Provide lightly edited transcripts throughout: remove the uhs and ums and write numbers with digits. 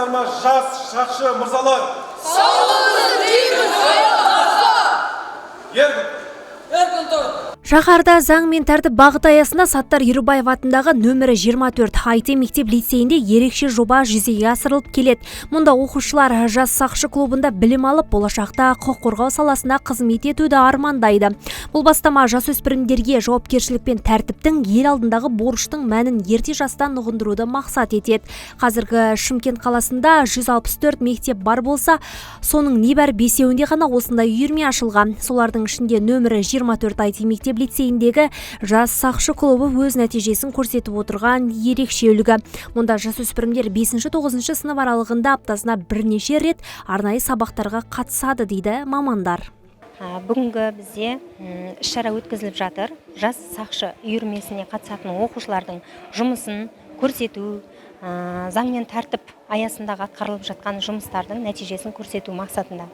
саламатсыздар ма, жас шақшы мырзалар? Шаһарда заң мен тәртіп бағыты аясында Саттар Ерубаев атындағы нөмірі 24 IT мектеп-лицейінде ерекше жоба жүзеге асырылып келеді. Мұнда оқушылар жас сақшы клубында білім алып, болашақта құқық қорғау саласында қызмет етуді армандайды. Бұл бастама жасөспірімдерге жауапкершілік пен тәртіптің ел алдындағы борыштың мәнін ерте жастан ұғындыруды мақсат етеді. Қазіргі Шымкент қаласында 164 мектеп бар болса, соның небәрі 5-еуінде ғана осындай үйірме ашылған. Солардың ішінде нөмірі 24 IT мектеп-лицейіндегі жас сақшы клубы өз нәтижесін көрсетіп отырған ерекше үлгі. Мұнда жасөспірімдер 5-9 сынып аралығында аптасына бірнеше рет арнайы сабақтарға қатысады дейді мамандар. Бүгінгі бізде іс-шара өткізіліп жатыр. Жас сақшы үйірмесіне қатысатын оқушылардың жұмысын көрсету, заң мен тәртіп аясындағы атқарылып жатқан жұмыстардың нәтижесін көрсету мақсатында.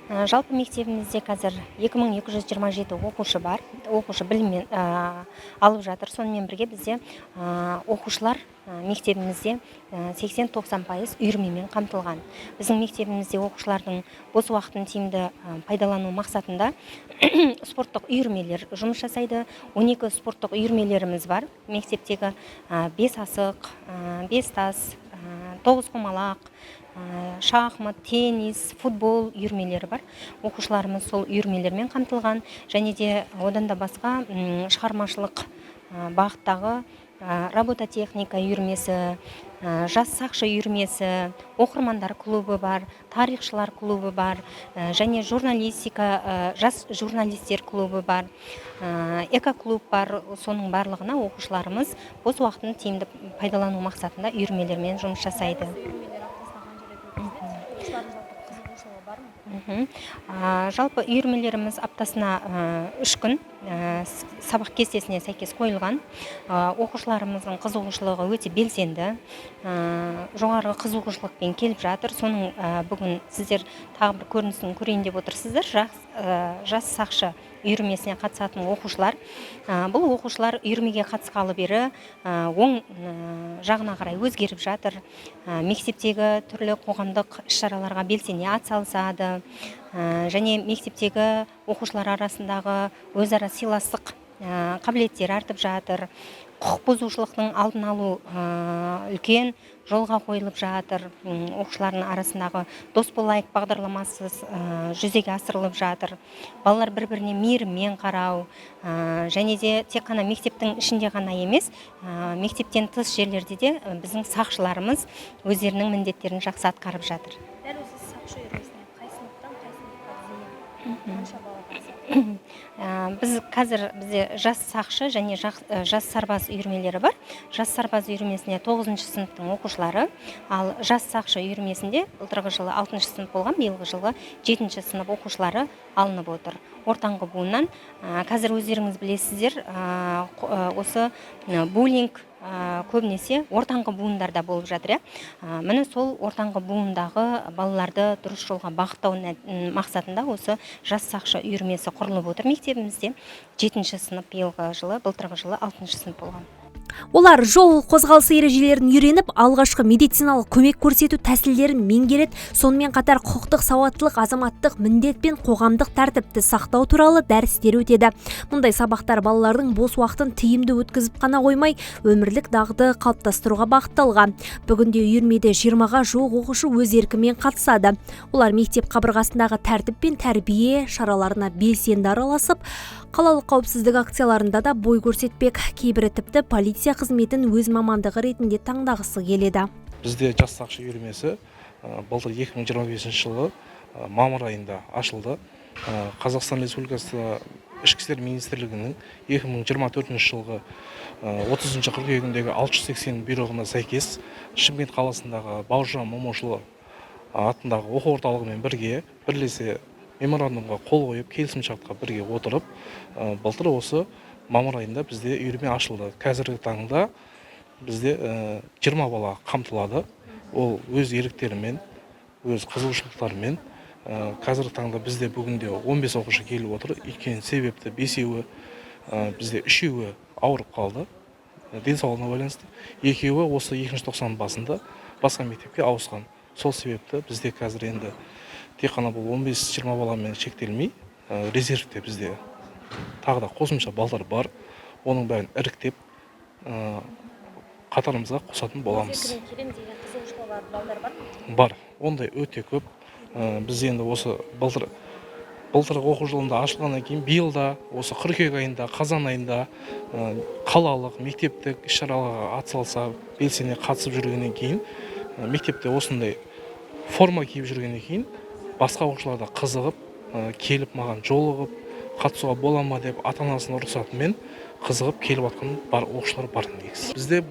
Жалпы мектебімізде қазір 2227 оқушы бар. Оқушы біліммен алып жатыр. Сонымен бірге бізде оқушылар мектебімізде 80-90% үйірмемен қамтылған. Біздің мектебімізде оқушылардың бос уақытын тиімді пайдалану мақсатында спорттық үйірмелер жұмыс жасайды. 12 спорттық үйірмелеріміз бар. Мектептегі 5 асық, 5 тас, 9 құмалақ, шахмат, теннис, футбол үйірмелері бар. Оқушыларымыз сол үйірмелермен қамтылған, және де одан да басқа шығармашылық бағыттағы робототехника үйірмесі, жас сақшы үйірмесі, оқырмандар клубы бар, тарихшылар клубы бар, және журналистика, жас журналистер клубы бар, экоклуб бар. Соның барлығына оқушыларымыз бос уақытын тиімді пайдалану мақсатында үйірмелермен жұмыс жасайды. Жалпы үйірмелеріміз аптасына 3 күн сабақ кестесіне сәйкес қойылған. Оқушыларымыздың қызығушылығы өте белсенді, жоғарғы қызығушылықпен келіп жатыр. Соның бүгін сіздер тағы бір көрінісін көрейін деп отырсыздар. Жас сақшы үйірмесіне қатысатын оқушылар. Бұл оқушылар үйірмеге қатысқалы бері оң жағына қарай өзгеріп жатыр. Мектептегі түрлі қоғамдық іс-шараларға белсене атсалысады. Және мектептегі оқушылар арасындағы өзара сыйластық қабілеттері артып жатыр. Құқық бұзушылықтың алдын алу үлкен жолға қойылып жатыр. Оқушылардың арасындағы дос болайық бағдарламасы жүзеге асырылып жатыр. Балалар бір-біріне мейіріммен қарау, және де тек қана мектептің ішінде ғана емес, мектептен тыс жерлерде де біздің сақшыларымыз өздерінің міндеттерін жақсы атқарып жатыр. Дәл осы сақшы үйірмесіне қай сыныптан қай сыныпқа дейін қанша бала қатысады? Бізде жас сақшы және жас сарбаз үйірмелері бар. Жас сарбаз үйірмесіне 9 сыныптың оқушылары, ал жас сақшы үйірмесінде былтырғы жылы 6 сынып болған, биылғы жылғы 7 сынып оқушылары алынып отыр. Ортаңғы буыннан қазір өздеріңіз білесіздер, осы буллинг көбінесе ортаңғы буындарда болып жатыр. Міне сол ортаңғы буындағы балаларды дұрыс жолға бағыттау мақсатында осы жас сақшы үйірмесі құрылып отыр мектебімізде. 7 сынып биылғы жылы, былтырғы жылы 6 сынып болған. Олар жол қозғалысы ережелерін үйреніп, алғашқы медициналық көмек көрсету тәсілдерін меңгереді. Сонымен қатар құқықтық сауаттылық, азаматтық міндет пен қоғамдық тәртіпті сақтау туралы дәрістер өтеді. Мұндай сабақтар балалардың бос уақытын тиімді өткізіп қана қоймай, өмірлік дағды қалыптастыруға бағытталған. Бүгінде үйірмеде 20-ға жуық оқушы өз еркімен қатысады. Олар мектеп қабырғасындағы тәртіп пен тәрбие шараларына белсенді араласып, қалалық қауіпсіздік акцияларында да бой көрсетпек. Кейбірі тіпті полиция қызметін өз мамандығы ретінде таңдағысы келеді. Бізде жас сақшы үйірмесі былтыр 2025 жылы мамыр айында ашылды. Қазақстан Республикасы Ішкі істер министрлігінің 2024 жылғы 30 қыркүйегіндегі 680 бұйрығына сәйкес Шымкент қаласындағы Бауыржан Момышұлы атындағы оқу орталығымен бірлесе меморандумға қол қойып, келісімшартқа бірге отырып, былтыр осы мамыр айында бізде үйірме ашылды. Қазіргі таңда бізде 20 бала қамтылады. Ол өз еріктерімен, өз қызығушылықтарымен. Қазіргі таңда бізде бүгінде 15 оқушы келіп отыр. Өйткені себепті 5-еуі, бізде 3-еуі ауырып қалды. денсаулығына байланысты. Екеуі осы 2-тоқсан басында басқа мектепке ауысқан. Сол себепті бізде қазір енді тек қана бұл 15-20 баламен шектелмей, резервте бізде тағы да қосымша балдар бар. Оның бәрін іріктеп қатарымызға қосатын боламыз. Бар, ондай өте көп. Біз енді осы былтырғы оқу жылында ашылғаннан кейін биылда осы қыркүйек айында, қазан айында қалалық мектептік іс-шараларға атсалыса белсене қатысып жүргеннен кейін, мектепте осындай форма киіп жүргеннен кейін басқа оқушыларда қызығып, келіп маған жолығып, қатысуға бола ма деп ата-анасының рұқсатымен қызығып келіп атқан оқушылар бар негізі. Бізде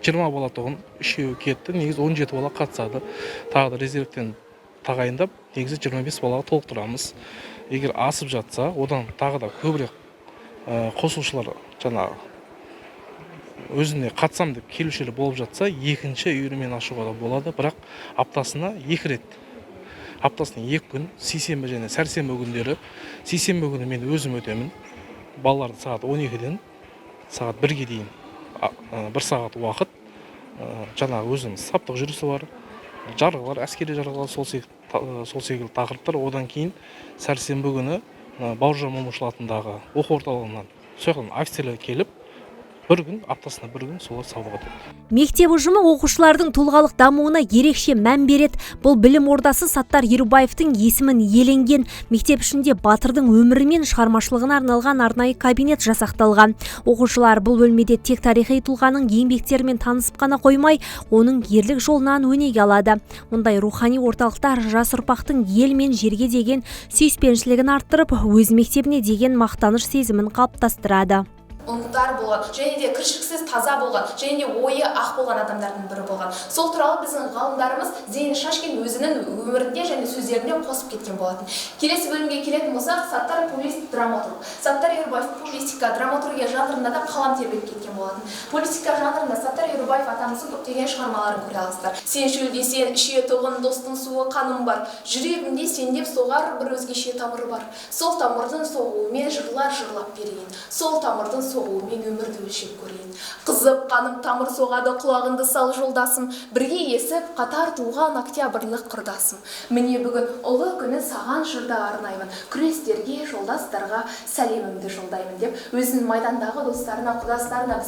20 бала тұғын, 3-еуі кетті, негізі 17 бала қатысады. Тағы да резервтен тағайындап, негізі 25 балаға толықтырамыз. Егер асып жатса, одан тағы да көбірек қосушылар жаңағы өзіне қатсам деп келушілер болып жатса, екінші үйірмен ашуға да болады, бірақ аптасына 2 рет. Аптасына 2 күн, сейсенбі және сәрсенбі күндері, сейсенбі күні мен өзім өтемін. Балаларды сағат 12-ден сағат 1-ге дейін 1 сағат уақыт, жаңағы өзінің саптық жүрісі бар, жарғылар, әскери жарғылар, сол секілді тақырыптар. Одан кейін сәрсенбі күні Бауыржан Момышұлы атындағы оқу орталығынан сояқтан офицерлер келіп, аптасына 1 күн солар сабақ өтеді. Мектеп ұжымы оқушылардың тұлғалық дамуына ерекше мән береді. Бұл білім ордасы Саттар Ерубаевтың есімін иеленген. Мектеп ішінде батырдың өмірі мен шығармашылығына арналған арнайы кабинет жасақталған. Оқушылар бұл бөлмеде тек тарихи тұлғаның еңбектерімен танысып қана қоймай, оның ерлік жолынан өнеге алады. Мұндай рухани орталықтар жас ұрпақтың ел мен жерге деген сүйіспеншілігін арттырып, өз мектебіне деген мақтаныш сезімін қалыптастырады. Ұнтар болған, және де кіршіксіз таза болған, және де ойы ақ болған адамдардың бірі болған. Сол туралы біздің ғалымдарымыз Зейін Шашкин өзінің өмірінде және сөздерінде қосып кеткен болатын. Келесі бөлімге келетін болсақ, Саттар публицист драматург. Саттар Ерубаев публистика, драматургия жанрында да қалам тербеп кеткен болатын. Публистика жанрында Саттар Ерубаев атамыздың көптеген шығармаларын көре аласыздар. Сен шөлдесен, іше тоғын, достың суы қаным бар. Жүрегімде сен деп соғар бір өзгеше тамыры бар. Сол тамырдың соғуымен жырлап берейін. Сол тамырдың соғуымен өмірді өлшеп көрейін. Қызып қаным тамыр соғады, құлағыңды сал жолдасым. Бірге есіп, қатар туған октябрлық құрдасым. Міне бүгін ұлы күні саған жырда арнаймын. Күрестерге, жолдастарға сәлемімді жолдаймын деп, өзінің майдандағы достарына, құрдастарына.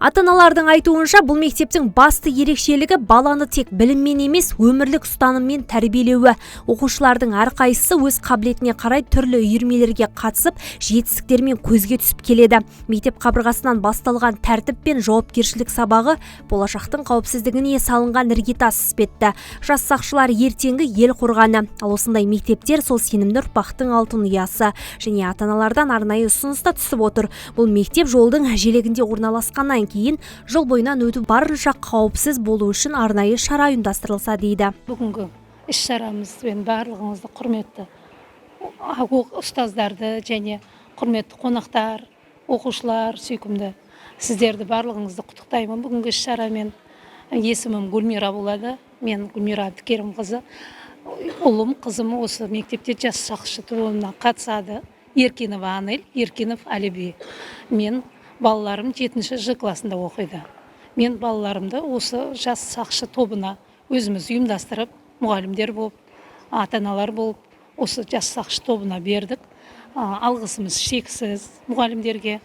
Ата-аналардың айтуынша, бұл мектептің басты ерекшелігі баланы тек біліммен емес, өмірлік ұстаныммен тәрбиелеуі. Оқушылардың әрқайсысы өз қабілетіне қарай түрлі үйірмелерге қатысып, жетістіктермен көзге түсіп келеді. Мектеп қабырғасынан басталған тәртіп пен жауапкершілік сабағы болашақтың қауіпсіздігіне салынған іргетас іспетті. Жас сақшылар ертеңгі ел қорғаны. Ал осындай мектептер сол сенімді ұрпақтың алтын ұясы. Және ата-аналардан арнайы ұсыныста түсіп отыр. Бұл мектеп жолдың желегінде орналасқаннан кейін жол бойынан өту барынша қауіпсіз болу үшін арнайы шара ұйымдастырылса дейді. Бүгінгі іс-шарамызбен барлығыңызды құрметті ұстаздарды және құрметті қонақтар, оқушылар, сүйкімді сіздерді барлығыңызды құттықтаймын. Бүгінгі іс-шарамен есімім Гүлмира болады. Мен Гүлмира Әбдікерімқызы. Ұлым, қызым осы мектепте жас сақшы тобына қатысады. Еркинова Анель, Еркинов Алиби. Мен балаларым 7-ші Ж класында оқиды. Мен балаларымды осы жас сақшы тобына өзіміз ұйымдастырып, мұғалімдер болып, ата-аналар болып, осы жас сақшы тобына бердік. Алғысымыз шексіз мұғалімдерге,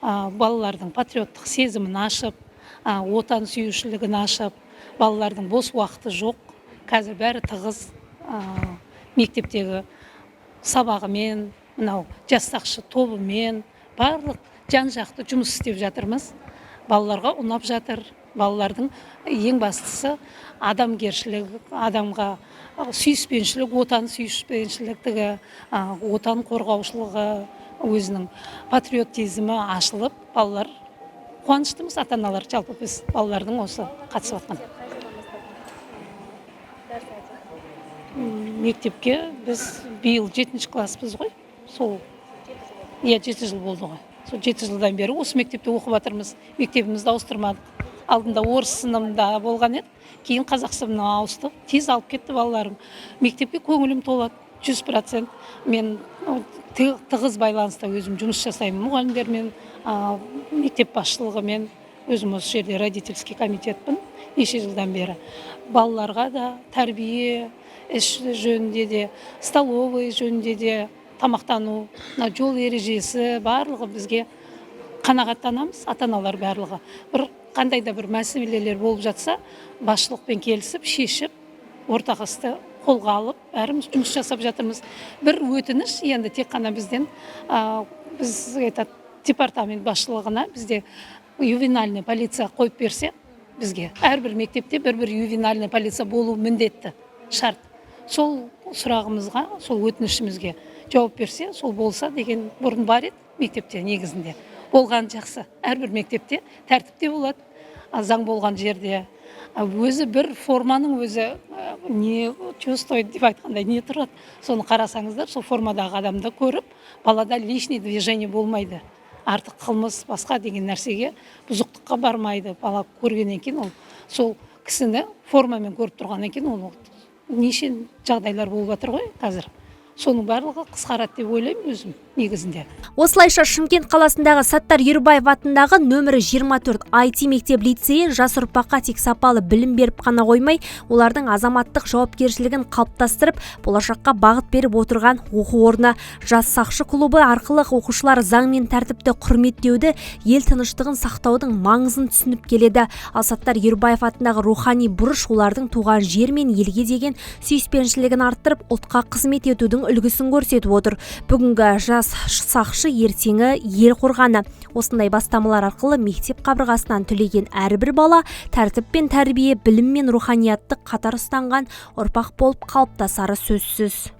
балалардың патриоттық сезімін ашып, отан сүйушілігін ашып, балалардың бос уақыты жоқ, қазір бәрі тығыз мектептегі сабағымен, мынау жас сақшы тобымен барлық жан-жақты жұмыс істеп жатырмыз. Балаларға ұнап жатыр. Балалардың ең бастысы адамгершілігі, адамға сүйіспеншілік, отан сүйіспеншіліктігі, отан қорғаушылығы, өзінің патриотизмі ашылып, балалар қуаныштымыз, ата-аналар жалпы біз балалардың осы қатысып жатқан. Мектепке біз биыл 7-ші класспыз ғой. Сол 7 жыл болды ғой. Сол 7 жылдан бері осы мектепте оқып жатырмыз. Мектебімізді ауыстырмадық. Алдында орыс сыныбында болған еді, кейін қазақ сыныбына ауысты. Тез алып кетті балаларым. Мектепке көңілім толады 100%. Мен тығыз байланыста өзім жұмыс жасаймын мұғалімдермен, мектеп басшылығымен. өзім осы жерде родительский комитетпін неше жылдан бері. Балаларға да тәрбие іс жөнінде де, столовый жөнінде де, тамақтану, жол ережесі барлығы бізге қанағаттанамыз, ата-аналар барлығы. Қандай да бір мәселелер болып жатса, басшылықпен келісіп, шешіп, ортақ істі қолға алып, бәріміз жұмыс жасап жатырмыз. Бір өтініш, енді тек қана бізден, біз департамент басшылығына бізде ювенальный полиция қойып берсе, бізге әрбір мектепте бір ювенальный полиция болу міндетті, шарт. Сол сұрағымызға, сол өтінішімізге жауап берсе, сол болса деген бұрын бар еді мектепте негізінде. Болған жақсы. Әрбір мектепте тәртіпте болады, заң болған жерде. Өзі бір форманың өзі не чувствует деп айтқандай не тұрады. Соны қарасаңыздар, сол формадағы адамды көріп, балада лишний движение болмайды. Артық қылмыс, басқа деген нәрсеге бұзықтыққа бармайды. Бала көргеннен кейін ол сол кісіні формамен көріп тұрғаннан кейін ол неше жағдайлар болып жатыр ғой қазір. Соның барлығы қысқарады деп ойлаймын өзім негізінде. Осылайша Шымкент қаласындағы Саттар Ерубаев атындағы нөмірі 24 IT мектеп лицейі жас ұрпаққа тек сапалы білім беріп қана қоймай, олардың азаматтық жауапкершілігін қалыптастырып, болашаққа бағыт беріп отырған оқу орны. Жас сақшы клубы арқылы оқушылар заң мен тәртіпті құрметтеуді, ел тыныштығын сақтаудың маңызын түсініп келеді. Ал Саттар Ерубаев атындағы рухани бұрыш олардың туған жер мен елге деген сүйіспеншілігін арттырып, ұлтқа қызмет етудің үлгісін көрсетіп отыр. Бүгінгі жас сақшы ертеңі ел қорғаны. Осындай бастамалар арқылы мектеп қабырғасынан түлеген әрбір бала тәртіп пен тәрбие, білім мен руханиятты қатар ұстанған ұрпақ болып қалыптасары сөзсіз.